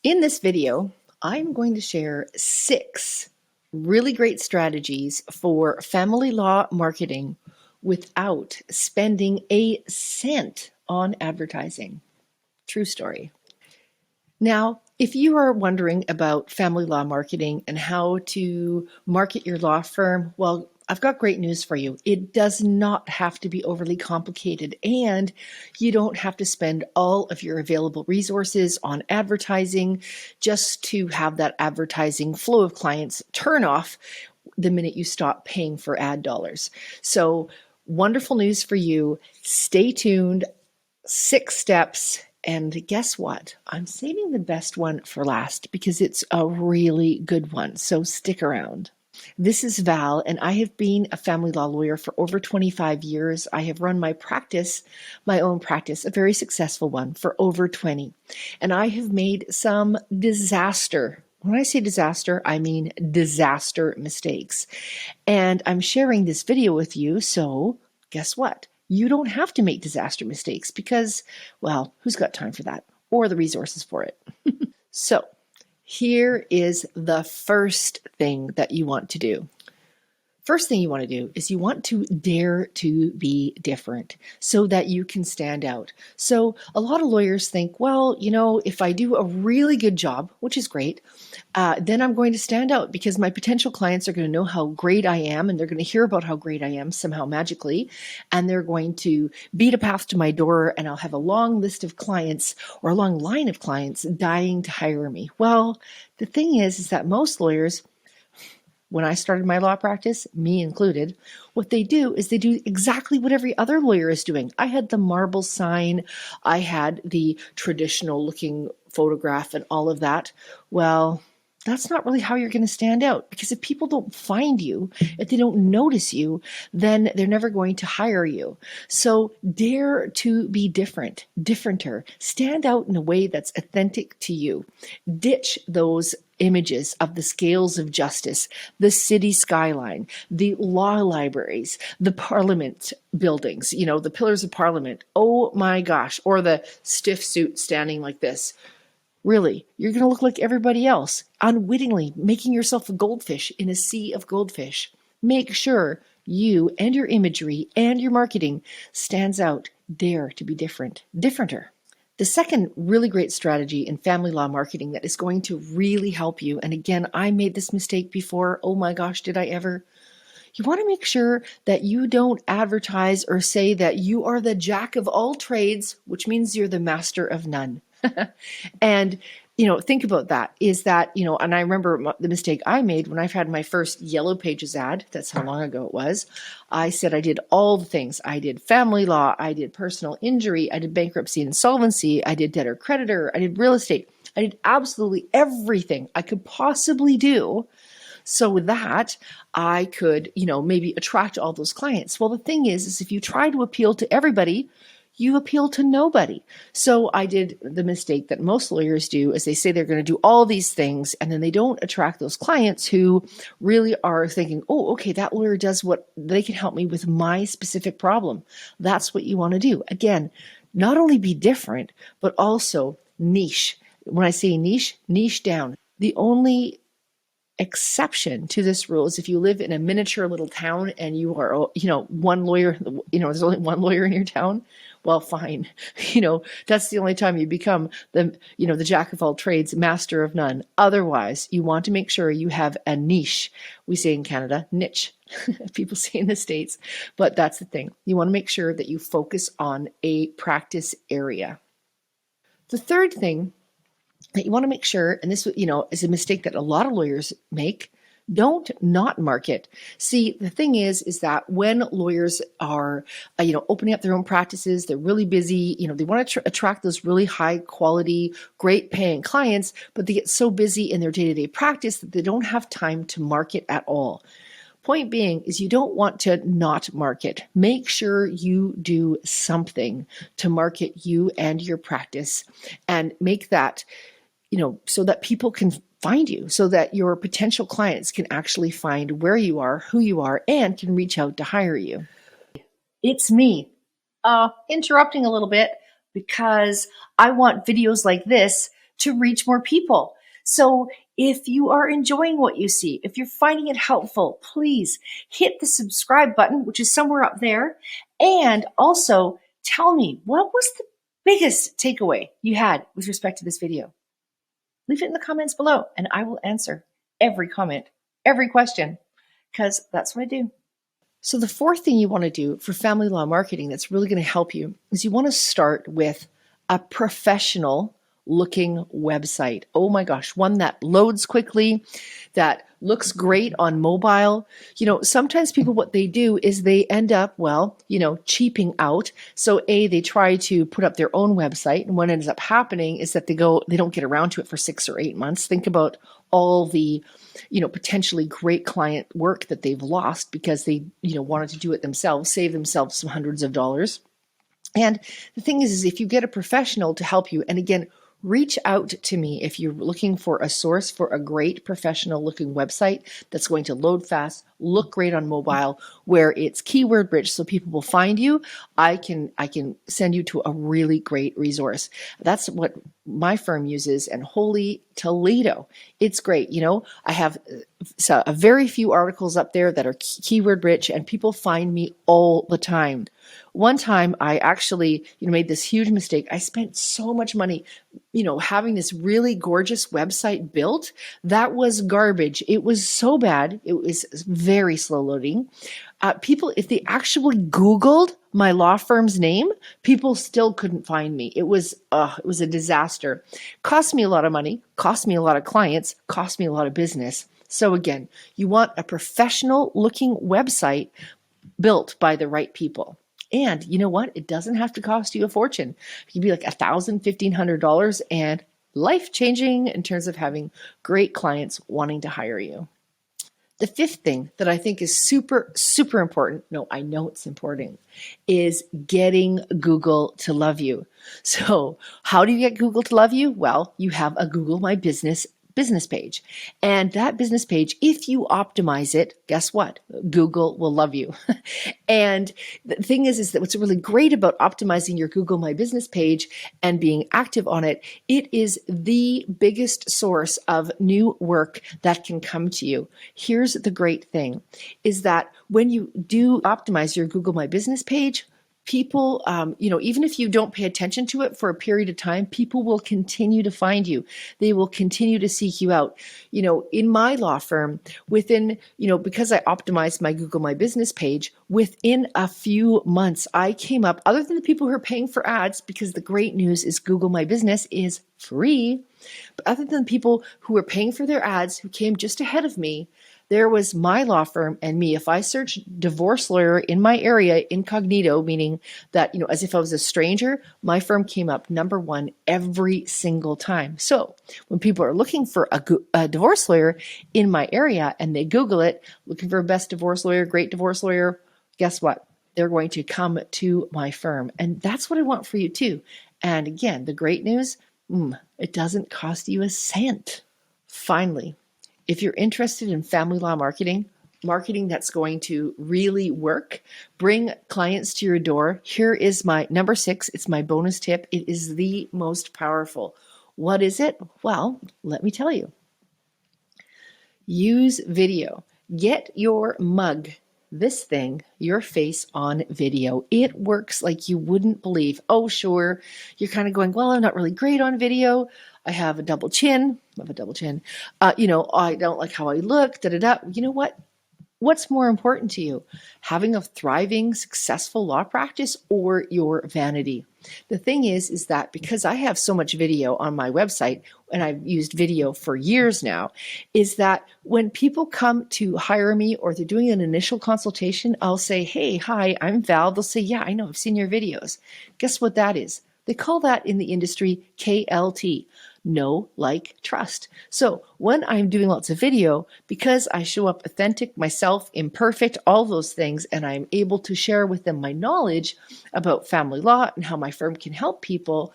In this video, I'm going to share 6 really great strategies for family law marketing without spending a cent on advertising. True story. Now, if you are wondering about family law marketing and how to market your law firm, well, I've got great news for you. It does not have to be overly complicated, and you don't have to spend all of your available resources on advertising just to have that advertising flow of clients turn off the minute you stop paying for ad dollars. So, wonderful news for you. Stay tuned. 6 steps. And guess what? I'm saving the best one for last because it's a really good one. So stick around. This is Val, and I have been a family law lawyer for over 25 years. I have run my own practice, a very successful one, for over 20. And I have made some disaster. When I say disaster, I mean disaster mistakes. And I'm sharing this video with you, so guess what? You don't have to make disaster mistakes because, well, who's got time for that or the resources for it? So here is the first thing that you want to do. First thing you want to do is you want to dare to be different so that you can stand out. So a lot of lawyers think, well, if I do a really good job, which is great, then I'm going to stand out because my potential clients are going to know how great I am, and they're going to hear about how great I am somehow magically, and they're going to beat a path to my door, and I'll have a long list of clients or a long line of clients dying to hire me. Well, the thing is that most lawyers, when I started my law practice, me included, what they do is they do exactly what every other lawyer is doing. I had the marble sign, I had the traditional looking photograph and all of that. Well, that's not really how you're going to stand out, because if people don't find you, if they don't notice you, then they're never going to hire you. So dare to be differenter. Stand out in a way that's authentic to you. Ditch those images of the scales of justice, the city skyline, the law libraries, the parliament buildings, the pillars of parliament. Oh my gosh. Or the stiff suit standing like this. Really, you're going to look like everybody else, unwittingly making yourself a goldfish in a sea of goldfish. Make sure you and your imagery and your marketing stands out. Dare to be differenter. The second really great strategy in family law marketing that is going to really help you, and again, I made this mistake before. Oh my gosh, did I ever? You want to make sure that you don't advertise or say that you are the jack of all trades, which means you're the master of none. And, think about that, is that, and I remember the mistake I made when I've had my first Yellow Pages ad. That's how long ago it was. I said I did all the things. I did family law. I did personal injury. I did bankruptcy and insolvency. I did debtor creditor. I did real estate. I did absolutely everything I could possibly do. So with that, I could, maybe attract all those clients. Well, the thing is if you try to appeal to everybody, you appeal to nobody. So I did the mistake that most lawyers do, is they say they're going to do all these things, and then they don't attract those clients who really are thinking, oh, okay, that lawyer does what they can help me with my specific problem. That's what you want to do. Again, not only be different, but also niche. When I say niche down. The only exception to this rule is if you live in a miniature little town and you are, one lawyer, there's only one lawyer in your town. Well, fine. That's the only time you become the jack of all trades, master of none. Otherwise, you want to make sure you have a niche. We say in Canada, niche. People say in the States, but that's the thing. You want to make sure that you focus on a practice area. The third thing that you want to make sure, and this, is a mistake that a lot of lawyers make, don't not market. See, the thing is that when lawyers are, opening up their own practices, they're really busy, they want to attract those really high quality, great paying clients, but they get so busy in their day-to-day practice that they don't have time to market at all. Point being is you don't want to not market. Make sure you do something to market you and your practice, and make that, so that people can find you, so that your potential clients can actually find where you are, who you are, and can reach out to hire you. It's me, interrupting a little bit because I want videos like this to reach more people. So if you are enjoying what you see, if you're finding it helpful, please hit the subscribe button, which is somewhere up there. And also tell me, what was the biggest takeaway you had with respect to this video? Leave it in the comments below and I will answer every comment, every question, because that's what I do. So the fourth thing you want to do for family law marketing that's really going to help you is you want to start with a professional looking website. Oh my gosh, one that loads quickly, that looks great on mobile. Sometimes people, what they do is they end up, cheaping out. So they try to put up their own website, and what ends up happening is that they don't get around to it for 6 or 8 months. Think about all the potentially great client work that they've lost because they wanted to do it themselves, save themselves some hundreds of dollars. And the thing is if you get a professional to help you, and again, reach out to me if you're looking for a source for a great professional looking website that's going to load fast, look great on mobile, where it's keyword rich so people will find you. I can send you to a really great resource. That's what my firm uses, and holy Toledo, it's great. I have a very few articles up there that are keyword rich, and people find me all the time. One time I actually made this huge mistake. I spent so much money having this really gorgeous website built that was garbage. It was so bad. It was very slow loading. People, if they actually Googled my law firm's name, people still couldn't find me. It was a disaster. Cost me a lot of money, cost me a lot of clients, cost me a lot of business. So again, you want a professional looking website built by the right people. And you know what? It doesn't have to cost you a fortune. It can be like $1,000, $1,500, and life-changing in terms of having great clients wanting to hire you. The fifth thing that I think is super, super important, no, I know it's important, is getting Google to love you. So how do you get Google to love you? Well, you have a Google My Business page. And that business page, if you optimize it, guess what? Google will love you. And the thing is that what's really great about optimizing your Google My Business page and being active on it, it is the biggest source of new work that can come to you. Here's the great thing is that when you do optimize your Google My Business page, people, even if you don't pay attention to it for a period of time, people will continue to find you. They will continue to seek you out. In my law firm, within, because I optimized my Google My Business page, within a few months, I came up, other than the people who are paying for ads, because the great news is Google My Business is free. But other than people who were paying for their ads, who came just ahead of me, there was my law firm and me. If I searched divorce lawyer in my area incognito, meaning that, as if I was a stranger, my firm came up number one every single time. So when people are looking for a divorce lawyer in my area and they Google it, looking for a best divorce lawyer, great divorce lawyer, guess what? They're going to come to my firm. And that's what I want for you too. And again, the great news, it doesn't cost you a cent. Finally, if you're interested in family law marketing that's going to really work, bring clients to your door, here is my number 6. It's my bonus tip. It is the most powerful. What is it? Well, let me tell you. Use video. Get your mug, this thing, your face on video. It works like you wouldn't believe. Oh, sure. You're kind of going, well, I'm not really great on video. I have a double chin. I don't like how I look, You know what? What's more important to you? Having a thriving, successful law practice or your vanity? The thing is that because I have so much video on my website, and I've used video for years now, is that when people come to hire me or they're doing an initial consultation, I'll say, hey, hi, I'm Val. They'll say, yeah, I know, I've seen your videos. Guess what that is? They call that in the industry KLT. Know, like, trust. So when I'm doing lots of video, because I show up authentic, myself, imperfect, all those things, and I'm able to share with them my knowledge about family law and how my firm can help people,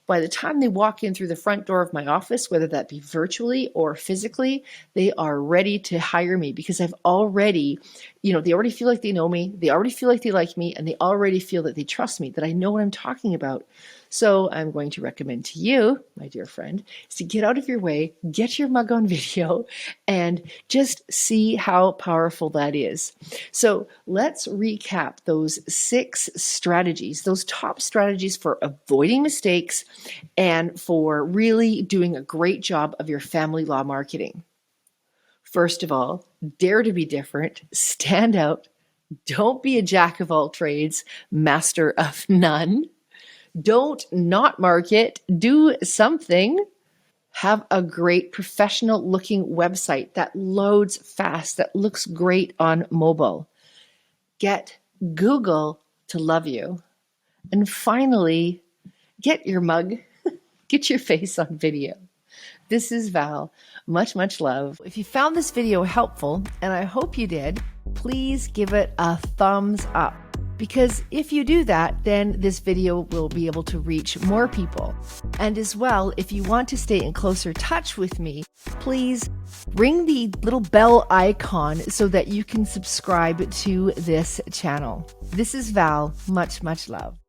by the time they walk in through the front door of my office, whether that be virtually or physically, they are ready to hire me because I've already, they already feel like they know me, they already feel like they like me, and they already feel that they trust me, that I know what I'm talking about. So I'm going to recommend to you, my dear friend, is to get out of your way, get your mug on video, and just see how powerful that is. So let's recap those 6 strategies, those top strategies for avoiding mistakes and for really doing a great job of your family law marketing. First of all, dare to be different, stand out, don't be a jack of all trades, master of none. Don't not market, do something. Have a great professional looking website that loads fast, that looks great on mobile. Get Google to love you. And finally, get your mug, get your face on video. This is Val. Much, much love. If you found this video helpful, and I hope you did, please give it a thumbs up. Because if you do that, then this video will be able to reach more people. And as well, if you want to stay in closer touch with me, please ring the little bell icon so that you can subscribe to this channel. This is Val. Much, much love.